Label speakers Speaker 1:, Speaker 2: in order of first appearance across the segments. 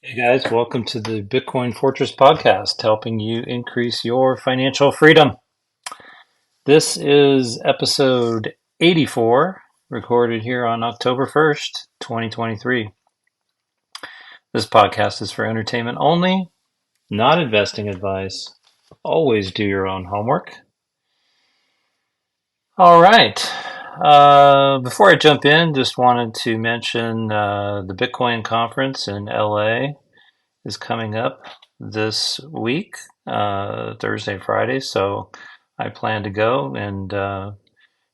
Speaker 1: Hey guys, welcome to the Bitcoin Fortress podcast, helping you increase your financial freedom. This is episode 84, recorded here on October 1st, 2023. This podcast is for entertainment only, not investing advice. Always do your own homework. All right. Before I jump in, just wanted to mention the Bitcoin conference in LA is coming up this week, Thursday, Friday. So I plan to go, and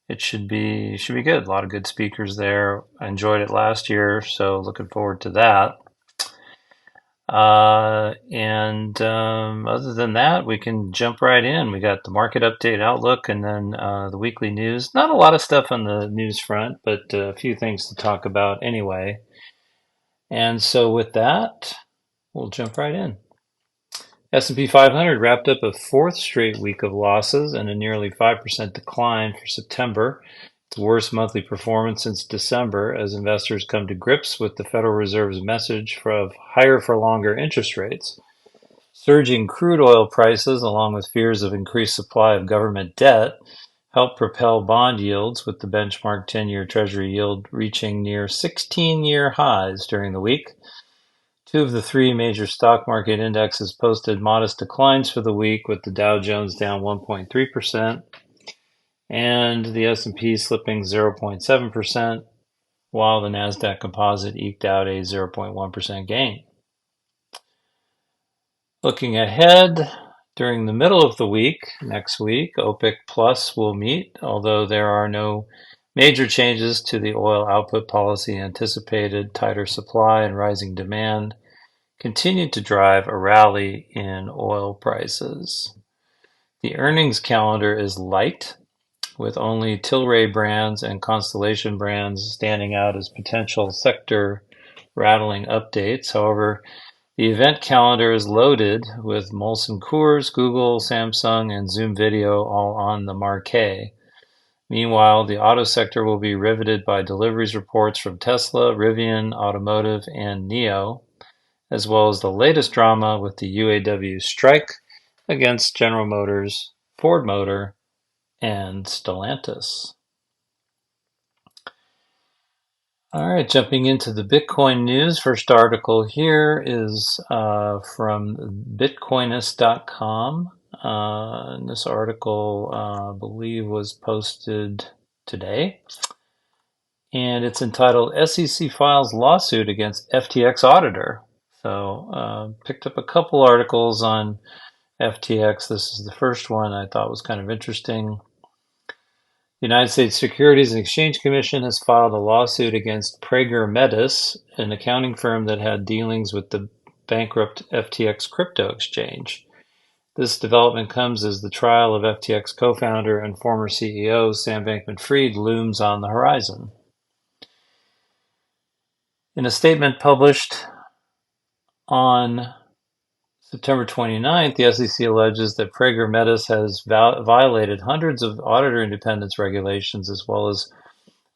Speaker 1: it should be good. A lot of good speakers there. I enjoyed it last year, so looking forward to that. And other than that, we can jump right in. We got the market update outlook and then the weekly news. Not a lot of stuff on the news front, but a few things to talk about anyway. And so with that, we'll jump right in. S&P 500 wrapped up a fourth straight week of losses and a nearly 5% decline for September. It's the worst monthly performance since December as investors come to grips with the Federal Reserve's message of higher for longer interest rates. Surging crude oil prices, along with fears of increased supply of government debt, helped propel bond yields, with the benchmark 10-year Treasury yield reaching near 16-year highs during the week. Two of the three major stock market indexes posted modest declines for the week, with the Dow Jones down 1.3% and the S&P slipping 0.7%, while the Nasdaq Composite eked out a 0.1% gain. Looking ahead, during the middle of the week, next week, OPEC Plus will meet, although there are no major changes to the oil output policy anticipated. Tighter supply and rising demand continued to drive a rally in oil prices. The earnings calendar is light, with only Tilray Brands and Constellation Brands standing out as potential sector rattling updates. However, the event calendar is loaded, with Molson Coors, Google, Samsung, and Zoom Video all on the marquee. Meanwhile, the auto sector will be riveted by deliveries reports from Tesla, Rivian Automotive, and NIO, as well as the latest drama with the UAW strike against General Motors, Ford Motor, and Stellantis. All right, jumping into the Bitcoin news. First article here is from Bitcoinist.com. And this article, I believe, was posted today. And it's entitled SEC Files Lawsuit Against FTX Auditor. So picked up a couple articles on FTX. This is the first one I thought was kind of interesting. The United States Securities and Exchange Commission has filed a lawsuit against Prager Metis, an accounting firm that had dealings with the bankrupt FTX crypto exchange. This development comes as the trial of FTX co-founder and former CEO Sam Bankman-Fried looms on the horizon. In a statement published on September 29th, the SEC alleges that Prager Metis has violated hundreds of auditor independence regulations, as well as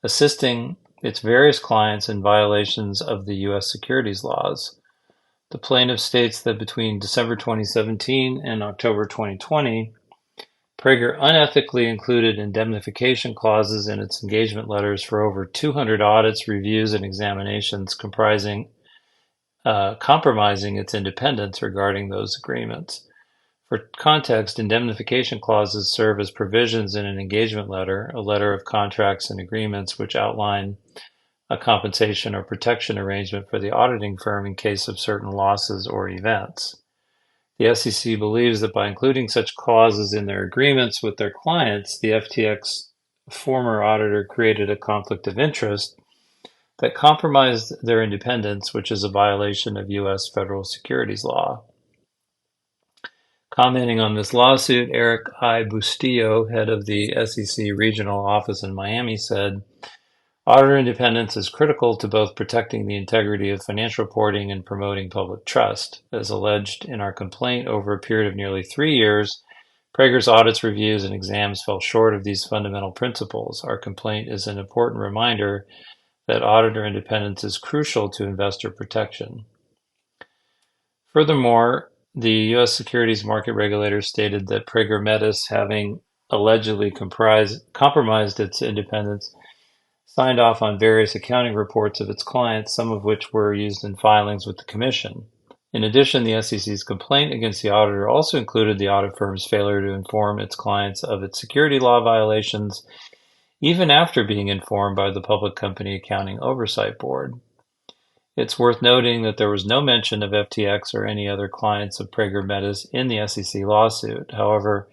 Speaker 1: assisting its various clients in violations of the U.S. securities laws. The plaintiff states that between December 2017 and October 2020, Prager unethically included indemnification clauses in its engagement letters for over 200 audits, reviews, and examinations, compromising its independence regarding those agreements. For context, indemnification clauses serve as provisions in an engagement letter, a letter of contracts and agreements which outline a compensation or protection arrangement for the auditing firm in case of certain losses or events. The SEC believes that by including such clauses in their agreements with their clients, the FTX former auditor created a conflict of interest that compromised their independence, which is a violation of U.S. federal securities law. Commenting on this lawsuit, Eric I. Bustillo, head of the SEC regional office in Miami, said, "Auditor independence is critical to both protecting the integrity of financial reporting and promoting public trust. As alleged in our complaint, over a period of nearly 3 years, Prager's audits, reviews, and exams fell short of these fundamental principles. Our complaint is an important reminder that auditor independence is crucial to investor protection." Furthermore, the U.S. securities market regulator stated that Prager Metis, having allegedly compromised its independence, signed off on various accounting reports of its clients, some of which were used in filings with the Commission. In addition, the SEC's complaint against the auditor also included the audit firm's failure to inform its clients of its security law violations, even after being informed by the Public Company Accounting Oversight Board. It's worth noting that there was no mention of FTX or any other clients of Prager Metis in the SEC lawsuit. However,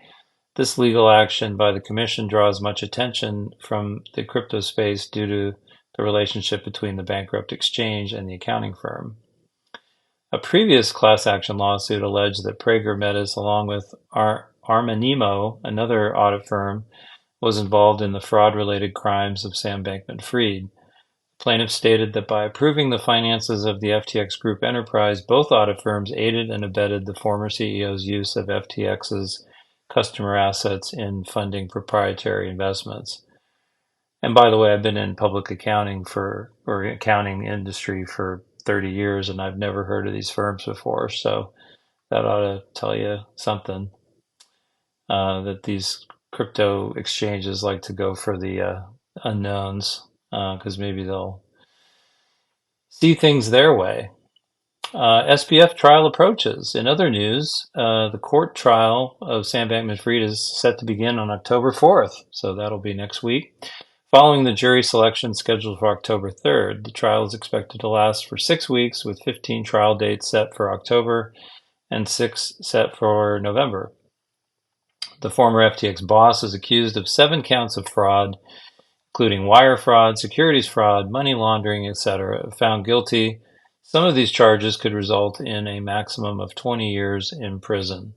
Speaker 1: this legal action by the Commission draws much attention from the crypto space due to the relationship between the bankrupt exchange and the accounting firm. A previous class action lawsuit alleged that Prager Metis, along with Armanimo, another audit firm, was involved in the fraud-related crimes of Sam Bankman-Fried. Plaintiffs stated that by approving the finances of the FTX Group enterprise, both audit firms aided and abetted the former CEO's use of FTX's customer assets in funding proprietary investments. And by the way, I've been in public accounting or accounting industry for 30 years, and I've never heard of these firms before. So that ought to tell you something, that these crypto exchanges like to go for the unknowns, because maybe they'll see things their way. SBF trial approaches. In other news, the court trial of Sam Bankman-Fried is set to begin on October 4th, so that'll be next week. Following the jury selection scheduled for October 3rd, the trial is expected to last for 6 weeks, with 15 trial dates set for October and 6 set for November. The former FTX boss is accused of 7 counts of fraud, including wire fraud, securities fraud, money laundering, etc. Found guilty, some of these charges could result in a maximum of 20 years in prison.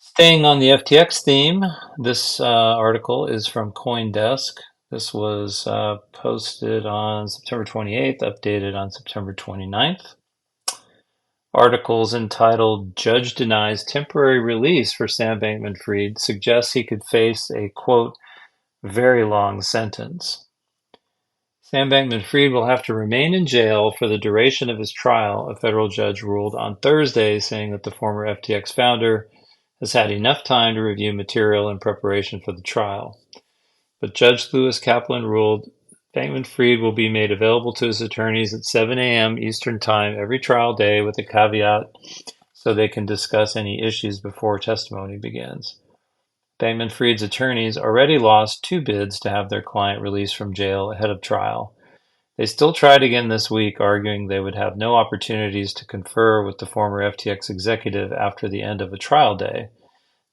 Speaker 1: Staying on the FTX theme, this article is from CoinDesk. This was posted on September 28th, updated on September 29th. Articles entitled "Judge Denies Temporary Release for Sam Bankman-Fried Suggests He Could Face a, quote, very long sentence." Sam Bankman-Fried will have to remain in jail for the duration of his trial, a federal judge ruled on Thursday, saying that the former FTX founder has had enough time to review material in preparation for the trial. But Judge Lewis Kaplan ruled Bankman-Fried will be made available to his attorneys at 7 a.m. Eastern Time every trial day, with a caveat so they can discuss any issues before testimony begins. Bankman-Fried's attorneys already lost 2 bids to have their client released from jail ahead of trial. They still tried again this week, arguing they would have no opportunities to confer with the former FTX executive after the end of a trial day.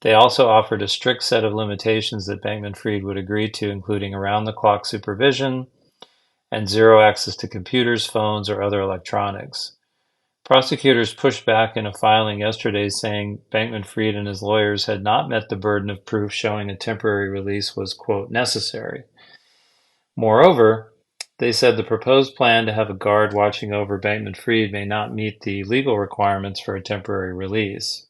Speaker 1: They also offered a strict set of limitations that Bankman-Fried would agree to, including around-the-clock supervision and zero access to computers, phones, or other electronics. Prosecutors pushed back in a filing yesterday, saying Bankman-Fried and his lawyers had not met the burden of proof showing a temporary release was, quote, necessary. Moreover, they said the proposed plan to have a guard watching over Bankman-Fried may not meet the legal requirements for a temporary release.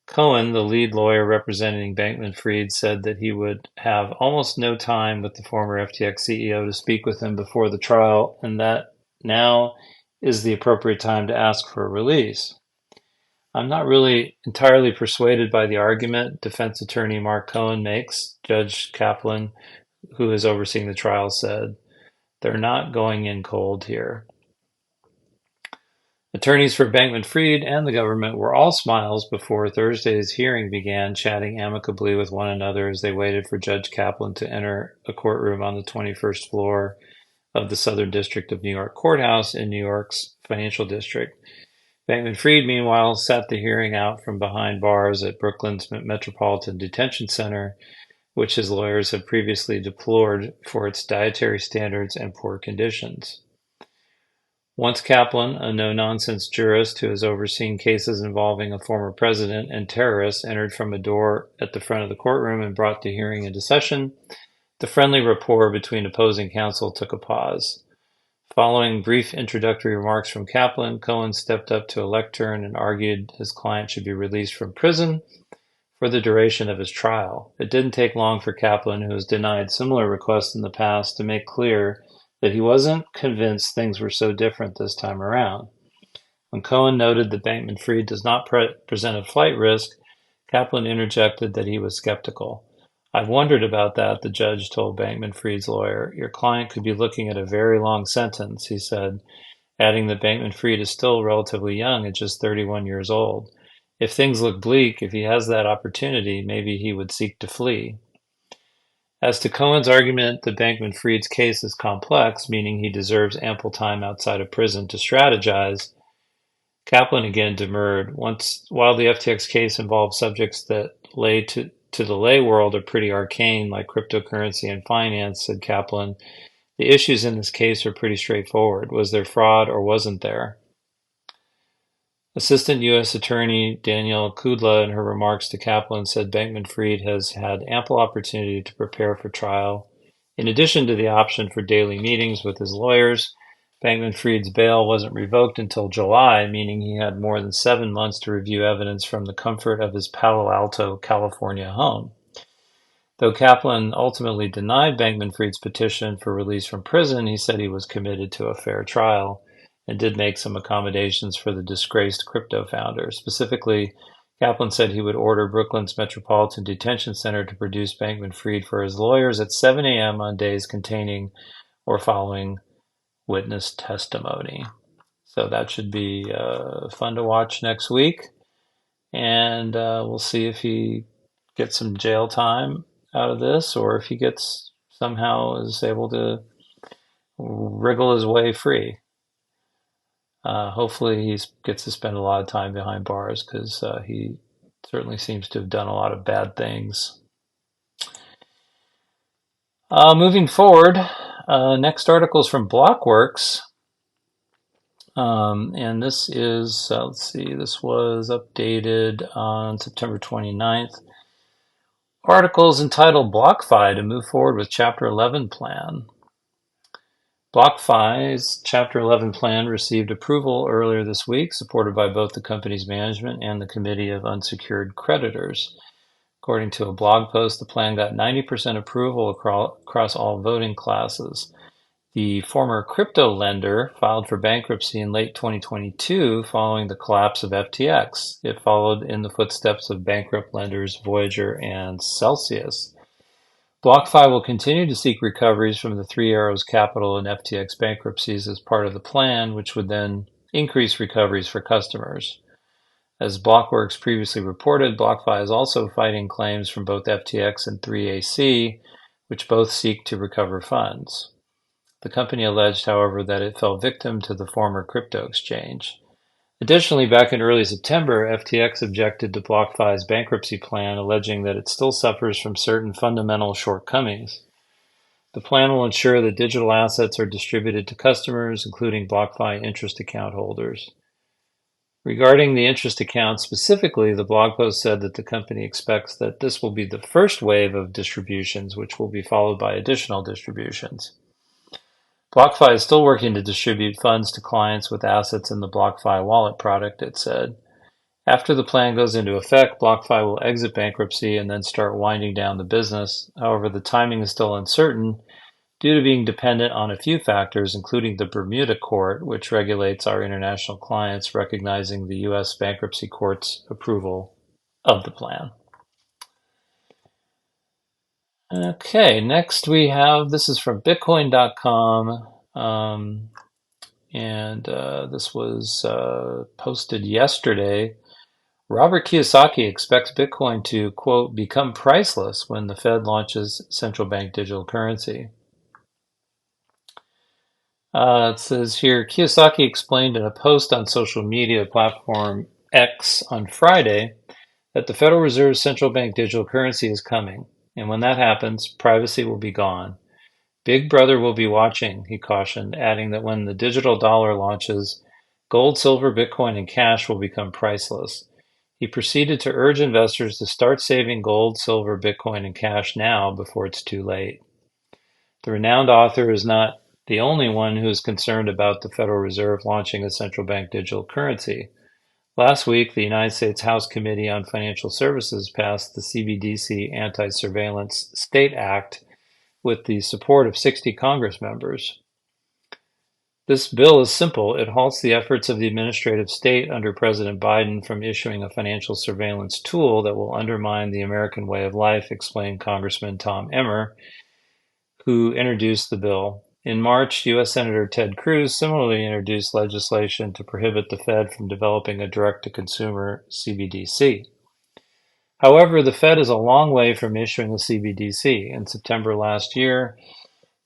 Speaker 1: Cohen, the lead lawyer representing Bankman-Fried, said that he would have almost no time with the former FTX CEO to speak with him before the trial, and that now is the appropriate time to ask for a release. I'm not really entirely persuaded by the argument defense attorney Mark Cohen makes. Judge Kaplan, who is overseeing the trial, said, "They're not going in cold here." Attorneys for Bankman-Fried and the government were all smiles before Thursday's hearing began, chatting amicably with one another as they waited for Judge Kaplan to enter a courtroom on the 21st floor of the Southern District of New York Courthouse in New York's Financial District. Bankman-Fried, meanwhile, sat the hearing out from behind bars at Brooklyn's Metropolitan Detention Center, which his lawyers had previously deplored for its dietary standards and poor conditions. Once Kaplan, a no-nonsense jurist who has overseen cases involving a former president and terrorists, entered from a door at the front of the courtroom and brought the hearing into session, the friendly rapport between opposing counsel took a pause. Following brief introductory remarks from Kaplan, Cohen stepped up to a lectern and argued his client should be released from prison for the duration of his trial. It didn't take long for Kaplan, who has denied similar requests in the past, to make clear that he wasn't convinced things were so different this time around. When Cohen noted that Bankman-Fried does not present a flight risk, Kaplan interjected that he was skeptical. "I've wondered about that," the judge told Bankman-Fried's lawyer. "Your client could be looking at a very long sentence," he said, adding that Bankman-Fried is still relatively young at just 31 years old. "If things look bleak, if he has that opportunity, maybe he would seek to flee." As to Cohen's argument that Bankman-Fried's case is complex, meaning he deserves ample time outside of prison to strategize, Kaplan again demurred. While the FTX case involves subjects that to the lay world are pretty arcane, like cryptocurrency and finance, said Kaplan, the issues in this case are pretty straightforward. Was there fraud or wasn't there? Assistant U.S. Attorney Danielle Kudla, in her remarks to Kaplan, said Bankman-Fried has had ample opportunity to prepare for trial. In addition to the option for daily meetings with his lawyers, Bankman-Fried's bail wasn't revoked until July, meaning he had more than 7 months to review evidence from the comfort of his Palo Alto, California home. Though Kaplan ultimately denied Bankman-Fried's petition for release from prison, he said he was committed to a fair trial and did make some accommodations for the disgraced crypto founder. Specifically, Kaplan said he would order Brooklyn's Metropolitan Detention Center to produce Bankman-Fried for his lawyers at 7 a.m. on days containing or following witness testimony. So that should be fun to watch next week. And we'll see if he gets some jail time out of this or if he gets somehow is able to wriggle his way free. Hopefully he gets to spend a lot of time behind bars because he certainly seems to have done a lot of bad things. Moving forward, next article is from Blockworks. And this is, let's see, this was updated on September 29th. Article is entitled BlockFi to move forward with Chapter 11 plan. BlockFi's Chapter 11 plan received approval earlier this week, supported by both the company's management and the Committee of Unsecured Creditors. According to a blog post, the plan got 90% approval across all voting classes. The former crypto lender filed for bankruptcy in late 2022 following the collapse of FTX. It followed in the footsteps of bankrupt lenders Voyager and Celsius. BlockFi will continue to seek recoveries from the Three Arrows Capital and FTX bankruptcies as part of the plan, which would then increase recoveries for customers. As Blockworks previously reported, BlockFi is also fighting claims from both FTX and 3AC, which both seek to recover funds. The company alleged, however, that it fell victim to the former crypto exchange. Additionally, back in early September, FTX objected to BlockFi's bankruptcy plan, alleging that it still suffers from certain fundamental shortcomings. The plan will ensure that digital assets are distributed to customers, including BlockFi interest account holders. Regarding the interest account specifically, the blog post said that the company expects that this will be the first wave of distributions, which will be followed by additional distributions. BlockFi is still working to distribute funds to clients with assets in the BlockFi wallet product, it said. After the plan goes into effect, BlockFi will exit bankruptcy and then start winding down the business. However, the timing is still uncertain due to being dependent on a few factors, including the Bermuda Court, which regulates our international clients, recognizing the U.S. Bankruptcy Court's approval of the plan. Okay, next we have, this is from Bitcoin.com, and this was posted yesterday. Robert Kiyosaki expects Bitcoin to, quote, become priceless when the Fed launches central bank digital currency. It says here, Kiyosaki explained in a post on social media platform X on Friday that the Federal Reserve's central bank digital currency is coming. And when that happens, privacy will be gone. Big Brother will be watching, he cautioned, adding that when the digital dollar launches, gold, silver, Bitcoin, and cash will become priceless. He proceeded to urge investors to start saving gold, silver, Bitcoin, and cash now before it's too late. The renowned author is not the only one who is concerned about the Federal Reserve launching a central bank digital currency. Last week, the United States House Committee on Financial Services passed the CBDC Anti-Surveillance State Act with the support of 60 Congress members. This bill is simple. It halts the efforts of the administrative state under President Biden from issuing a financial surveillance tool that will undermine the American way of life, explained Congressman Tom Emmer, who introduced the bill. In March, U.S. Senator Ted Cruz similarly introduced legislation to prohibit the Fed from developing a direct-to-consumer CBDC. However, the Fed is a long way from issuing a CBDC. In September last year,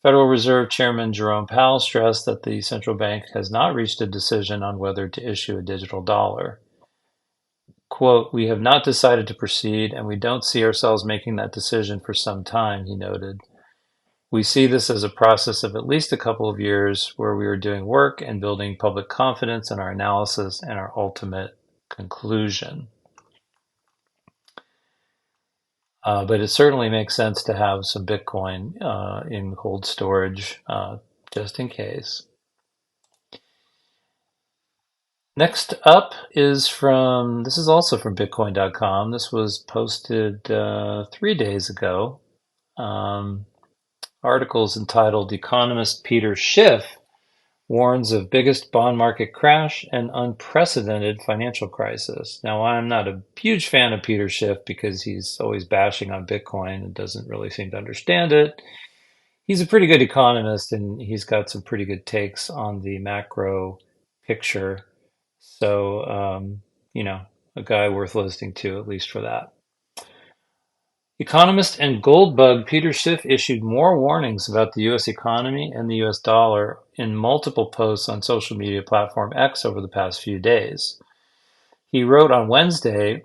Speaker 1: Federal Reserve Chairman Jerome Powell stressed that the central bank has not reached a decision on whether to issue a digital dollar. Quote, "We have not decided to proceed, and we don't see ourselves making that decision for some time," he noted. "We see this as a process of at least a couple of years where we are doing work and building public confidence in our analysis and our ultimate conclusion." But it certainly makes sense to have some Bitcoin in cold storage just in case. Next up is this is also from Bitcoin.com. This was posted 3 days ago. Articles entitled Economist Peter Schiff warns of biggest bond market crash and unprecedented financial crisis. Now, I'm not a huge fan of Peter Schiff because he's always bashing on Bitcoin and doesn't really seem to understand it. He's a pretty good economist and he's got some pretty good takes on the macro picture. So, a guy worth listening to, at least for that. Economist and gold bug Peter Schiff issued more warnings about the U.S. economy and the U.S. dollar in multiple posts on social media platform X over the past few days. He wrote on Wednesday,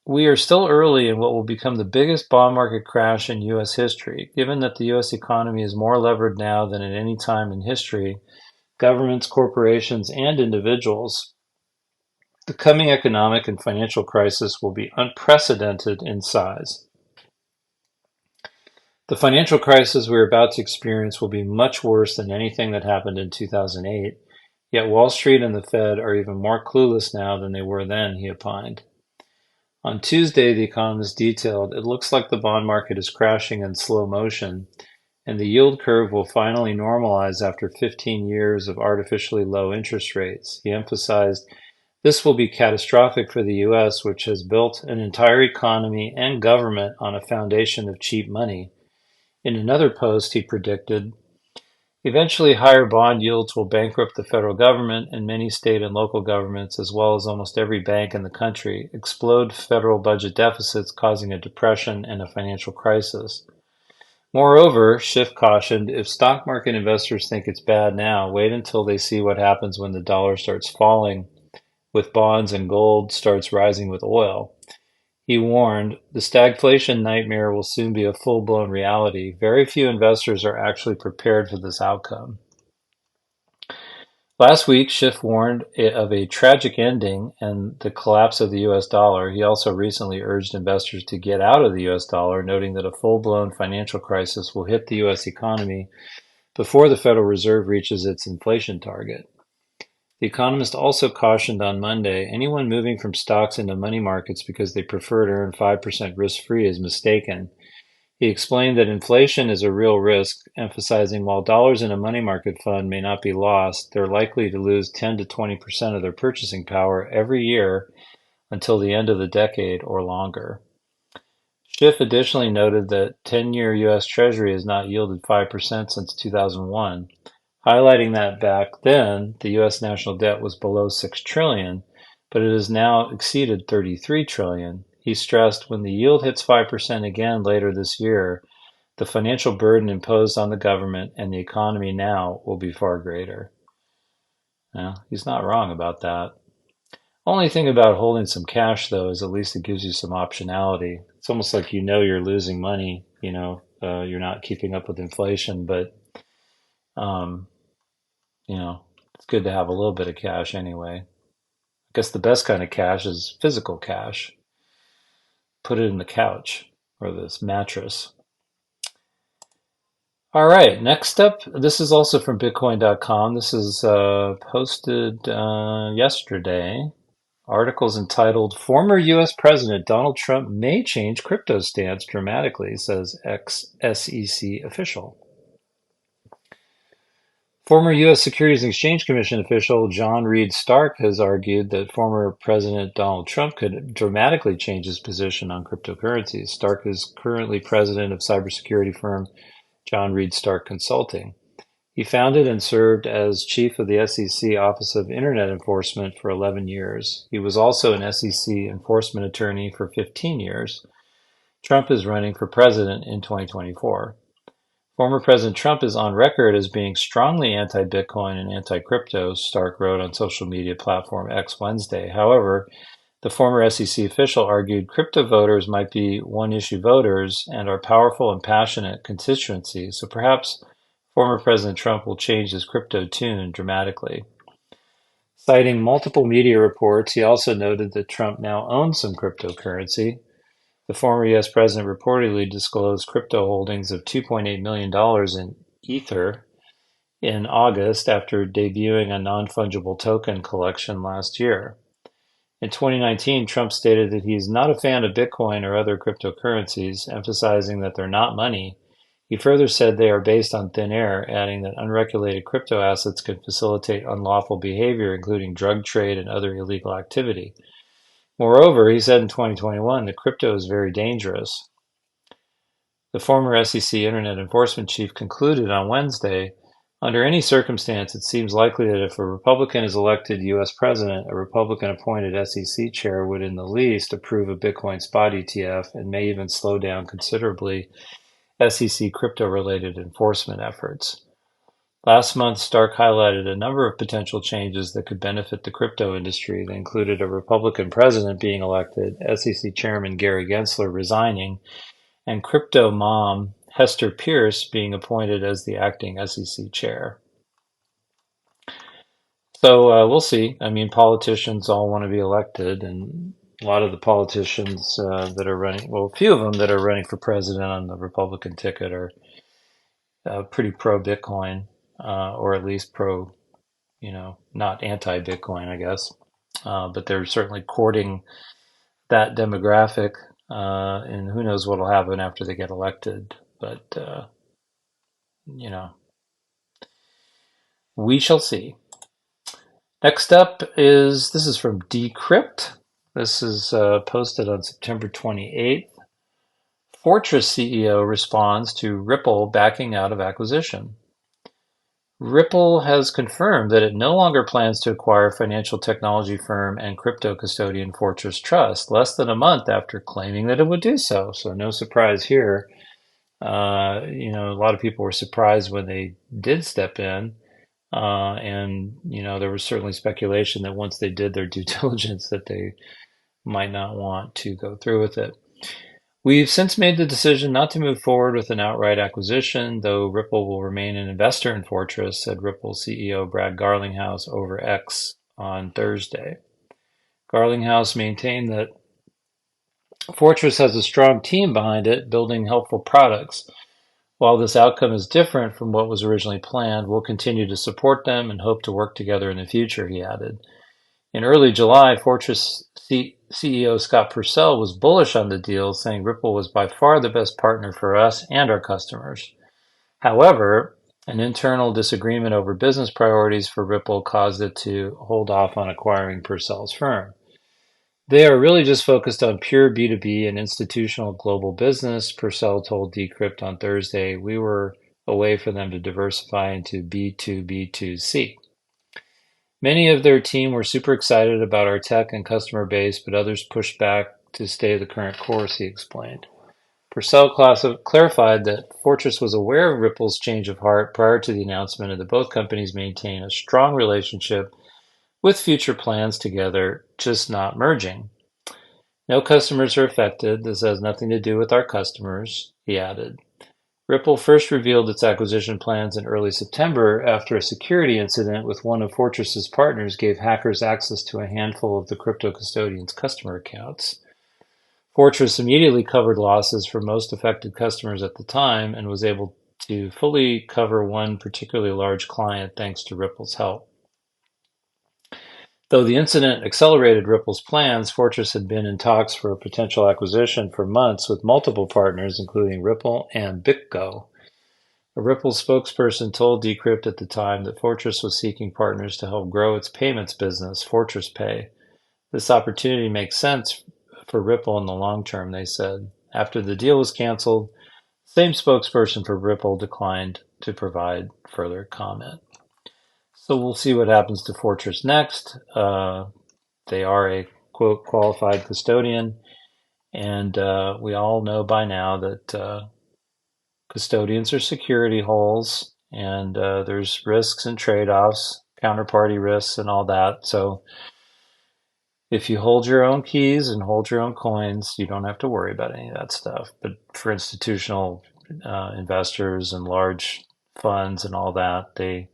Speaker 1: "We are still early in what will become the biggest bond market crash in U.S. history. Given that the U.S. economy is more levered now than at any time in history, governments, corporations, and individuals, the coming economic and financial crisis will be unprecedented in size. The financial crisis we're about to experience will be much worse than anything that happened in 2008, yet Wall Street and the Fed are even more clueless now than they were then," he opined. On Tuesday, The Economist detailed, "It looks like the bond market is crashing in slow motion, and the yield curve will finally normalize after 15 years of artificially low interest rates." He emphasized, "This will be catastrophic for the U.S., which has built an entire economy and government on a foundation of cheap money." In another post, he predicted, "Eventually higher bond yields will bankrupt the federal government and many state and local governments, as well as almost every bank in the country, explode federal budget deficits, causing a depression and a financial crisis." Moreover, Schiff cautioned, "If stock market investors think it's bad now, wait until they see what happens when the dollar starts falling with bonds and gold starts rising with oil." He warned, "The stagflation nightmare will soon be a full-blown reality. Very few investors are actually prepared for this outcome." Last week, Schiff warned of a tragic ending and the collapse of the U.S. dollar. He also recently urged investors to get out of the U.S. dollar, noting that a full-blown financial crisis will hit the U.S. economy before the Federal Reserve reaches its inflation target. The Economist also cautioned on Monday, anyone moving from stocks into money markets because they prefer to earn 5% risk-free is mistaken. He explained that inflation is a real risk, emphasizing while dollars in a money market fund may not be lost, they're likely to lose 10 to 20% of their purchasing power every year until the end of the decade or longer. Schiff additionally noted that 10-year U.S. Treasury has not yielded 5% since 2001. Highlighting that back then, the U.S. national debt was below $6 trillion, but it has now exceeded $33 trillion. He stressed, when the yield hits 5% again later this year, the financial burden imposed on the government and the economy now will be far greater. Now, he's not wrong about that. Only thing about holding some cash, though, is at least it gives you some optionality. It's almost like you're losing money, you're not keeping up with inflation, but um, it's good to have a little bit of cash anyway. I guess the best kind of cash is physical cash. Put it in the couch or this mattress. All right, next up, this is also from Bitcoin.com. This is posted yesterday. Articles entitled, "Former U.S. President Donald Trump may change crypto stance dramatically," says ex-SEC official. Former U.S. Securities and Exchange Commission official John Reed Stark has argued that former President Donald Trump could dramatically change his position on cryptocurrencies. Stark is currently president of cybersecurity firm John Reed Stark Consulting. He founded and served as chief of the SEC Office of Internet Enforcement for 11 years. He was also an SEC enforcement attorney for 15 years. Trump is running for president in 2024. Former President Trump is on record as being strongly anti-Bitcoin and anti-crypto, Stark wrote on social media platform X Wednesday. However, the former SEC official argued crypto voters might be one-issue voters and are powerful and passionate constituencies, so perhaps former President Trump will change his crypto tune dramatically. Citing multiple media reports, he also noted that Trump now owns some cryptocurrency. The former U.S. president reportedly disclosed crypto holdings of $2.8 million in Ether in August after debuting a non-fungible token collection last year. In 2019, Trump stated that he is not a fan of Bitcoin or other cryptocurrencies, emphasizing that they're not money. He further said they are based on thin air, adding that unregulated crypto assets could facilitate unlawful behavior, including drug trade and other illegal activity. Moreover, he said in 2021 that crypto is very dangerous. The former SEC Internet Enforcement Chief concluded on Wednesday, under any circumstance, it seems likely that if a Republican is elected U.S. president, a Republican-appointed SEC chair would in the least approve a Bitcoin spot ETF and may even slow down considerably SEC crypto-related enforcement efforts. Last month, Stark highlighted a number of potential changes that could benefit the crypto industry. They included a Republican president being elected, SEC Chairman Gary Gensler resigning, and crypto mom Hester Pierce being appointed as the acting SEC chair. So we'll see. I mean, politicians all want to be elected, and a lot of the politicians that are running, well, a few of them that are running for president on the Republican ticket are pretty pro-Bitcoin, or at least pro, not anti-Bitcoin, I guess. But they're certainly courting that demographic, and who knows what will happen after they get elected. But, we shall see. Next up this is from Decrypt. This is posted on September 28th. Fortress CEO responds to Ripple backing out of acquisition. Ripple has confirmed that it no longer plans to acquire financial technology firm and crypto custodian Fortress Trust, less than a month after claiming that it would do so. So no surprise here. A lot of people were surprised when they did step in. And there was certainly speculation that once they did their due diligence that they might not want to go through with it. We've since made the decision not to move forward with an outright acquisition, though Ripple will remain an investor in Fortress, said Ripple CEO Brad Garlinghouse over X on Thursday. Garlinghouse maintained that Fortress has a strong team behind it, building helpful products. While this outcome is different from what was originally planned, we'll continue to support them and hope to work together in the future, he added. In early July, Fortress CEO Scott Purcell was bullish on the deal, saying Ripple was by far the best partner for us and our customers. However, an internal disagreement over business priorities for Ripple caused it to hold off on acquiring Purcell's firm. They are really just focused on pure B2B and institutional global business, Purcell told Decrypt on Thursday. We were a way for them to diversify into B2B2C. Many of their team were super excited about our tech and customer base, but others pushed back to stay the current course, he explained. Purcell clarified that Fortress was aware of Ripple's change of heart prior to the announcement and that both companies maintain a strong relationship with future plans together, just not merging. No customers are affected. This has nothing to do with our customers, he added. Ripple first revealed its acquisition plans in early September after a security incident with one of Fortress's partners gave hackers access to a handful of the crypto custodian's customer accounts. Fortress immediately covered losses for most affected customers at the time and was able to fully cover one particularly large client thanks to Ripple's help. Though the incident accelerated Ripple's plans, Fortress had been in talks for a potential acquisition for months with multiple partners, including Ripple and BitGo. A Ripple spokesperson told Decrypt at the time that Fortress was seeking partners to help grow its payments business, Fortress Pay. This opportunity makes sense for Ripple in the long term, they said. After the deal was canceled, the same spokesperson for Ripple declined to provide further comment. So we'll see what happens to Fortress next. They are a, quote, qualified custodian. And we all know by now that custodians are security holes, and there's risks and trade-offs, counterparty risks and all that. So if you hold your own keys and hold your own coins, you don't have to worry about any of that stuff. But for institutional investors and large funds and all that, they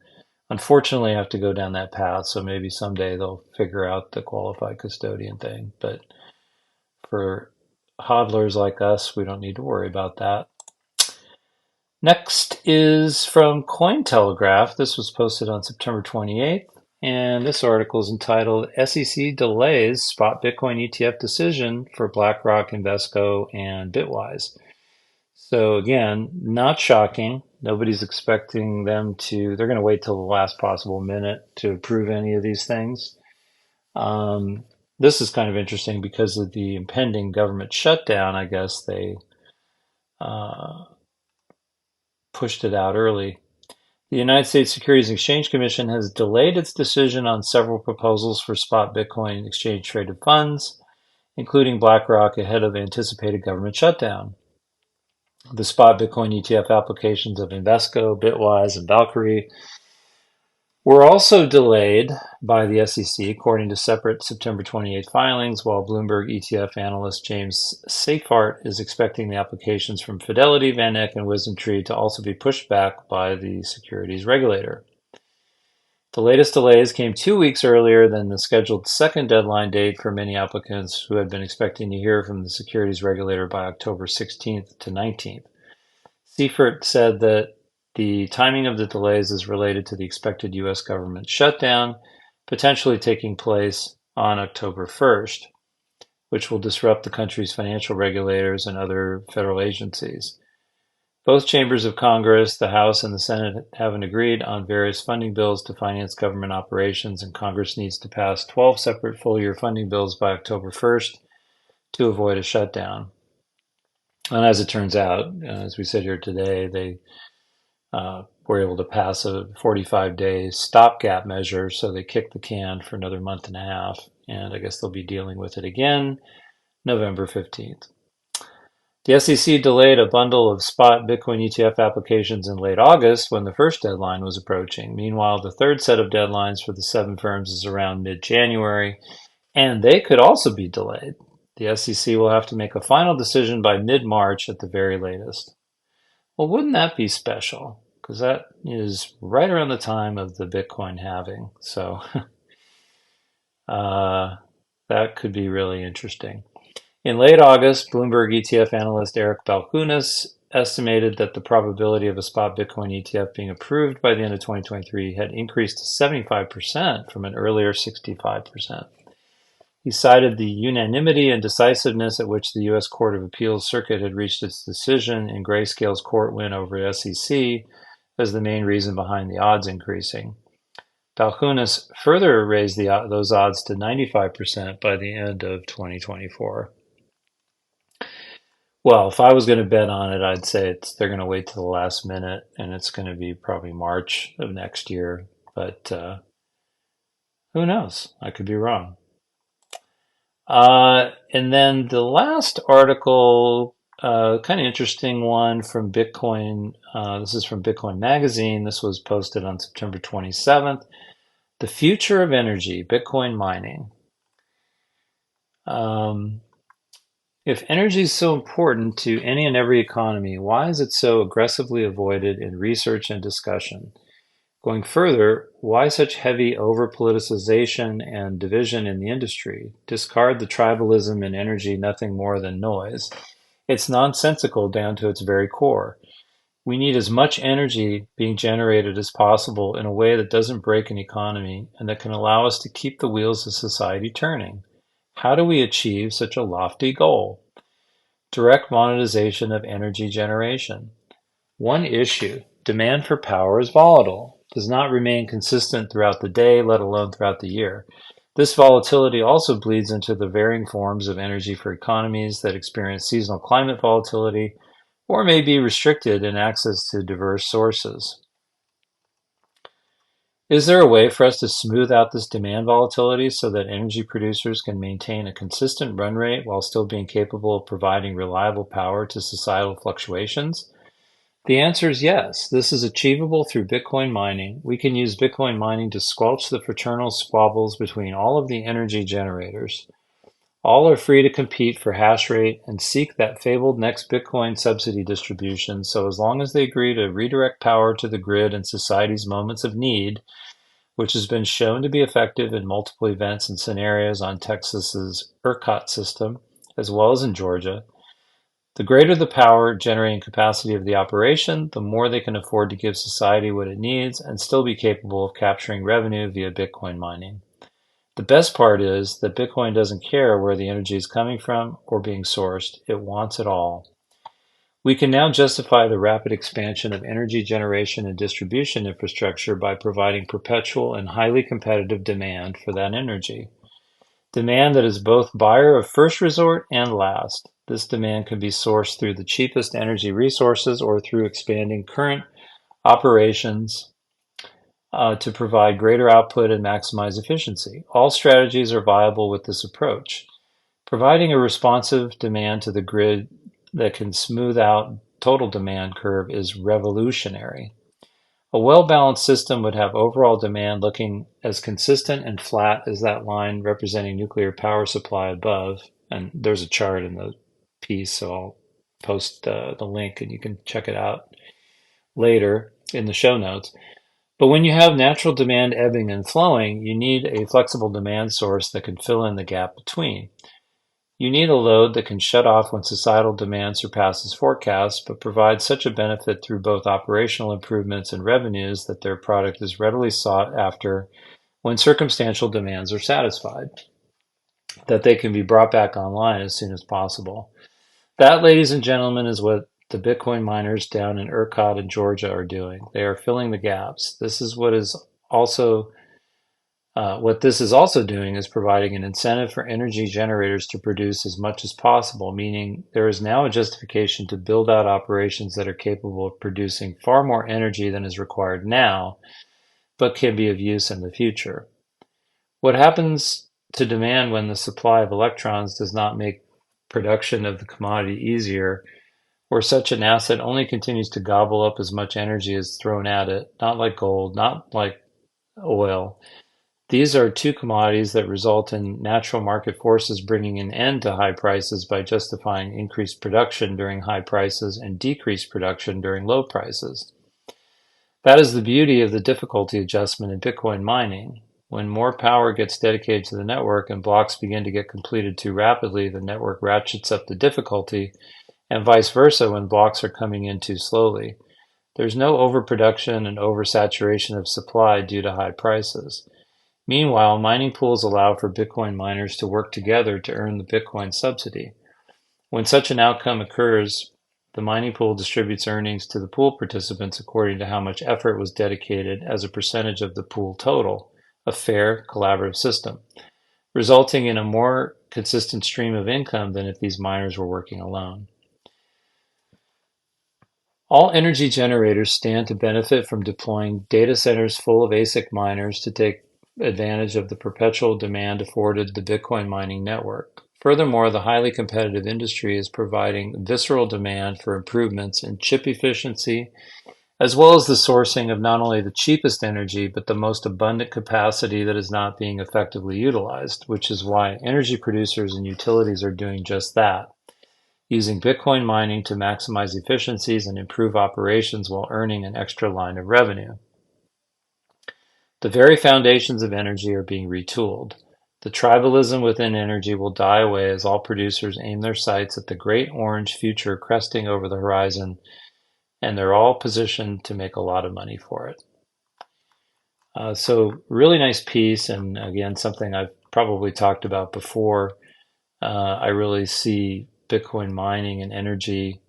Speaker 1: unfortunately have to go down that path. So maybe someday they'll figure out the qualified custodian thing. But for hodlers like us, we don't need to worry about that. Next is from Cointelegraph. This was posted on September 28th, and this article is entitled SEC Delays Spot Bitcoin ETF Decision for Blackrock, Invesco, and Bitwise. So again, not shocking. Nobody's expecting them to, they're going to wait till the last possible minute to approve any of these things. This is kind of interesting because of the impending government shutdown. I guess they pushed it out early. The United States Securities and Exchange Commission has delayed its decision on several proposals for spot Bitcoin exchange-traded funds, including BlackRock, ahead of anticipated government shutdown. The spot Bitcoin ETF applications of Invesco, Bitwise, and Valkyrie were also delayed by the SEC, according to separate September 28 filings, while Bloomberg ETF analyst James Seyffart is expecting the applications from Fidelity, Van Eck, and WisdomTree to also be pushed back by the securities regulator. The latest delays came 2 weeks earlier than the scheduled second deadline date for many applicants who had been expecting to hear from the securities regulator by October 16th to 19th. Seyffart said that the timing of the delays is related to the expected U.S. government shutdown, potentially taking place on October 1st, which will disrupt the country's financial regulators and other federal agencies. Both chambers of Congress, the House and the Senate, haven't agreed on various funding bills to finance government operations, and Congress needs to pass 12 separate full-year funding bills by October 1st to avoid a shutdown. And as it turns out, as we sit here today, they were able to pass a 45-day stopgap measure, so they kicked the can for another month and a half, and I guess they'll be dealing with it again November 15th. The SEC delayed a bundle of spot Bitcoin ETF applications in late August when the first deadline was approaching. Meanwhile, the third set of deadlines for the 7 firms is around mid-January, and they could also be delayed. The SEC will have to make a final decision by mid-March at the very latest. Well, wouldn't that be special? Because that is right around the time of the Bitcoin halving. So that could be really interesting. In late August, Bloomberg ETF analyst Eric Balchunas estimated that the probability of a spot Bitcoin ETF being approved by the end of 2023 had increased to 75% from an earlier 65%. He cited the unanimity and decisiveness at which the U.S. Court of Appeals Circuit had reached its decision in Grayscale's court win over SEC as the main reason behind the odds increasing. Balchunas further raised those odds to 95% by the end of 2024. Well, if I was going to bet on it, I'd say they're going to wait till the last minute, and it's going to be probably March of next year. But who knows? I could be wrong. And then the last article, kind of interesting one from Bitcoin. This is from Bitcoin Magazine. This was posted on September 27th. The future of energy, Bitcoin mining. If energy is so important to any and every economy, why is it so aggressively avoided in research and discussion? Going further, why such heavy over-politicization and division in the industry? Discard the tribalism in energy, nothing more than noise. It's nonsensical down to its very core. We need as much energy being generated as possible in a way that doesn't break an economy and that can allow us to keep the wheels of society turning. How do we achieve such a lofty goal? Direct monetization of energy generation. One issue demand for power is volatile, does not remain consistent throughout the day, let alone throughout the year. This volatility also bleeds into the varying forms of energy for economies that experience seasonal climate volatility or may be restricted in access to diverse sources. Is there a way for us to smooth out this demand volatility so that energy producers can maintain a consistent run rate while still being capable of providing reliable power to societal fluctuations? The answer is yes. This is achievable through Bitcoin mining. We can use Bitcoin mining to squelch the fraternal squabbles between all of the energy generators. All are free to compete for hash rate and seek that fabled next Bitcoin subsidy distribution, so as long as they agree to redirect power to the grid in society's moments of need, which has been shown to be effective in multiple events and scenarios on Texas's ERCOT system, as well as in Georgia. The greater the power generating capacity of the operation, the more they can afford to give society what it needs and still be capable of capturing revenue via Bitcoin mining. The best part is that Bitcoin doesn't care where the energy is coming from or being sourced. It wants it all. We can now justify the rapid expansion of energy generation and distribution infrastructure by providing perpetual and highly competitive demand for that energy. Demand that is both buyer of first resort and last. This demand can be sourced through the cheapest energy resources or through expanding current operations to provide greater output and maximize efficiency. All strategies are viable with this approach. Providing a responsive demand to the grid that can smooth out total demand curve is revolutionary. A well-balanced system would have overall demand looking as consistent and flat as that line representing nuclear power supply above. And there's a chart in the piece, so I'll post the link and you can check it out later in the show notes. But when you have natural demand ebbing and flowing, you need a flexible demand source that can fill in the gap between. You need a load that can shut off when societal demand surpasses forecasts, but provides such a benefit through both operational improvements and revenues that their product is readily sought after when circumstantial demands are satisfied, that they can be brought back online as soon as possible. That, ladies and gentlemen, is what the Bitcoin miners down in ERCOT in Georgia are doing. They are filling the gaps. This is what this is also doing is providing an incentive for energy generators to produce as much as possible, meaning there is now a justification to build out operations that are capable of producing far more energy than is required now, but can be of use in the future. What happens to demand when the supply of electrons does not make production of the commodity easier, or such an asset only continues to gobble up as much energy as thrown at it, not like gold, not like oil? These are two commodities that result in natural market forces bringing an end to high prices by justifying increased production during high prices and decreased production during low prices. That is the beauty of the difficulty adjustment in Bitcoin mining. When more power gets dedicated to the network and blocks begin to get completed too rapidly, the network ratchets up the difficulty, and vice versa when blocks are coming in too slowly. There's no overproduction and oversaturation of supply due to high prices. Meanwhile, mining pools allow for Bitcoin miners to work together to earn the Bitcoin subsidy. When such an outcome occurs, the mining pool distributes earnings to the pool participants according to how much effort was dedicated as a percentage of the pool total, a fair, collaborative system, resulting in a more consistent stream of income than if these miners were working alone. All energy generators stand to benefit from deploying data centers full of ASIC miners to take advantage of the perpetual demand afforded the Bitcoin mining network. Furthermore, the highly competitive industry is providing visceral demand for improvements in chip efficiency, as well as the sourcing of not only the cheapest energy, but the most abundant capacity that is not being effectively utilized, which is why energy producers and utilities are doing just that, using Bitcoin mining to maximize efficiencies and improve operations while earning an extra line of revenue. The very foundations of energy are being retooled. The tribalism within energy will die away as all producers aim their sights at the great orange future cresting over the horizon, and they're all positioned to make a lot of money for it. So really nice piece, and again, something I've probably talked about before. I really see Bitcoin mining and energy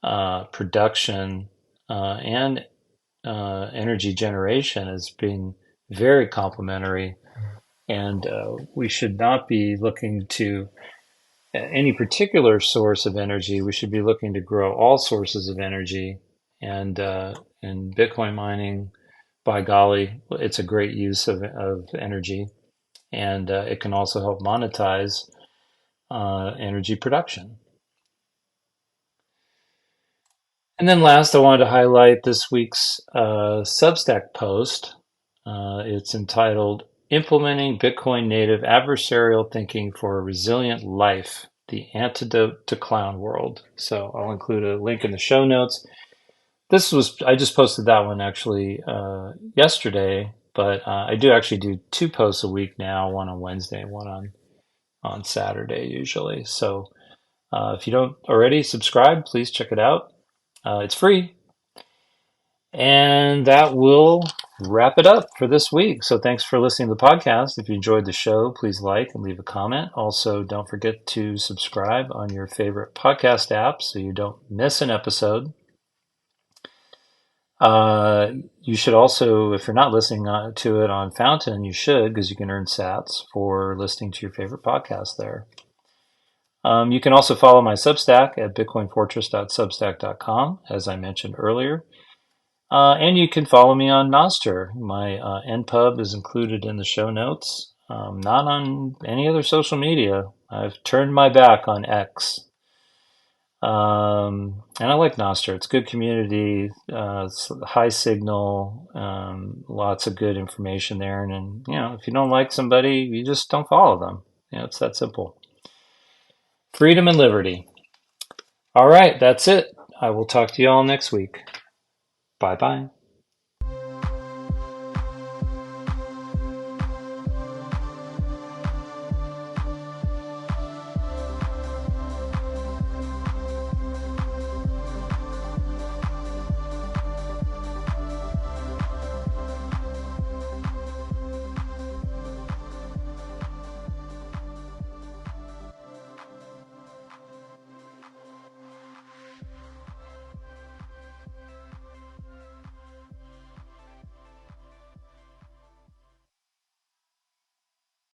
Speaker 1: production and energy generation as being very complementary. And we should not be looking to any particular source of energy. We should be looking to grow all sources of energy. And Bitcoin mining, by golly, it's a great use of energy. And it can also help monetize energy production. And then last, I wanted to highlight this week's Substack post. It's entitled Implementing Bitcoin-Native Adversarial Thinking for a Resilient Life, the Antidote to Clown World. So I'll include a link in the show notes. I just posted that one actually yesterday, but I do actually do two posts a week now, one on Wednesday and one on Saturday usually. So if you don't already subscribe, please check it out. It's free. And that will wrap it up for this week. So thanks for listening to the podcast. If you enjoyed the show, please like and leave a comment. Also, don't forget to subscribe on your favorite podcast app so you don't miss an episode. You should also, if you're not listening to it on Fountain, you should, because you can earn sats for listening to your favorite podcast there. You can also follow my Substack at bitcoinfortress.substack.com, as I mentioned earlier. And you can follow me on Nostr. My NPub is included in the show notes. Not on any other social media. I've turned my back on X. And I like Nostr. It's good community. It's high signal. Lots of good information there. And if you don't like somebody, you just don't follow them. It's that simple. Freedom and liberty. All right, that's it. I will talk to you all next week. Bye bye.